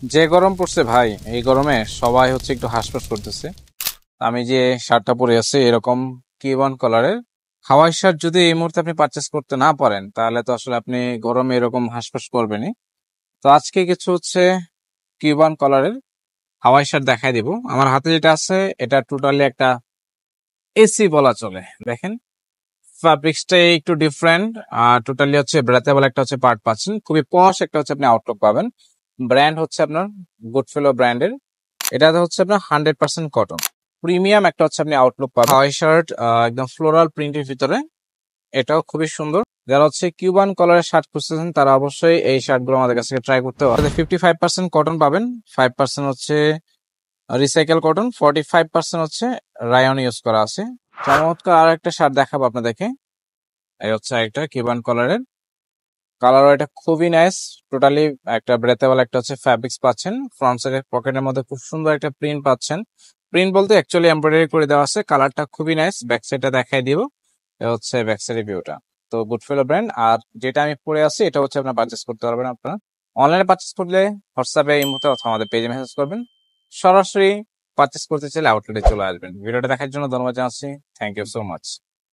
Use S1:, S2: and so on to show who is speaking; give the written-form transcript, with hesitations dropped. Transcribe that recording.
S1: যে গরম পড়ছে ভাই, এই গরমে সবাই হচ্ছে একটু হাসপাস করতেছে। আমি যে শার্টটা পরে আছি এরকম কিউবান কালারের হাওয়াই শার্ট, যদি এই মুহূর্তে আপনি পারচেস করতে না পারেন তাহলে তো আসলে আপনি গরমে এরকম হাসপাস করবেনই। তো আজকে কিছু হচ্ছে কিউবান কালারের হাওয়াই শার্ট দেখাই দিব। আমার হাতে যেটা আছে এটা টোটালি একটা এসি বলা চলে। দেখেন ফ্যাব্রিক্সটা একটু ডিফারেন্ট, টোটালি হচ্ছে ব্রেথেবল একটা হচ্ছে পার্ট পাচ্ছেন, খুবই পশ একটা হচ্ছে আপনি আউটলুক পাবেন। ব্র্যান্ড হচ্ছে আপনার গুডফেলো ব্র্যান্ডের। এটা হচ্ছে আপনার 100% কটন, প্রিমিয়াম একটা হচ্ছে আপনি আউটলুক পাবেন। হাওয়াই শার্ট একদম ফ্লোরাল প্রিন্টের ভিতরে, এটাও খুবই সুন্দর। যারা হচ্ছে কিউবান কালারের শার্ট খুঁজতেছেন তারা অবশ্যই এই শার্ট গুলো আমাদের কাছে ট্রাই করতে পারেন। 55% কটন পাবেন, 5% হচ্ছে রিসাইকেল কটন, 45% হচ্ছে রায়ন ইউজ করা আছে। চমৎকার আর একটা শার্ট দেখাবো আপনাদেরকে। এই হচ্ছে একটা কিউবান কালারের, কালার এটা খুবই নাইস। টোটালি একটা ব্রেথেবল একটা হচ্ছে ফ্যাব্রিক্স পাচ্ছেন। ফ্রন্ট সাইডের পকেটের মধ্যে খুব সুন্দর একটা প্রিন্ট পাচ্ছেন। প্রিন্ট বলতে অ্যাকচুয়ালি এমব্রয়ডারি করে দেওয়া আছে। কালারটা খুবই নাইস। ব্যাক সাইডটা দেখাই দিব। এটা হচ্ছে ব্যাক সাইডের ভিউটা। তো গুডফেলো ব্র্যান্ড। আর যেটা আমি পরে আছি এটা হচ্ছে আপনার পারচেস করতে পারবেন। আপনারা অনলাইনে পারচেস করলে হোয়াটসঅ্যাপে এই মুহূর্তে অথবা আমাদের পেজে মেসেজ করবেন। সরাসরি পারচেস করতে চাইলে আউটলেটে চলে আসবেন। ভিডিওটা দেখার জন্য ধন্যবাদ জানাচ্ছি। Thank you so much.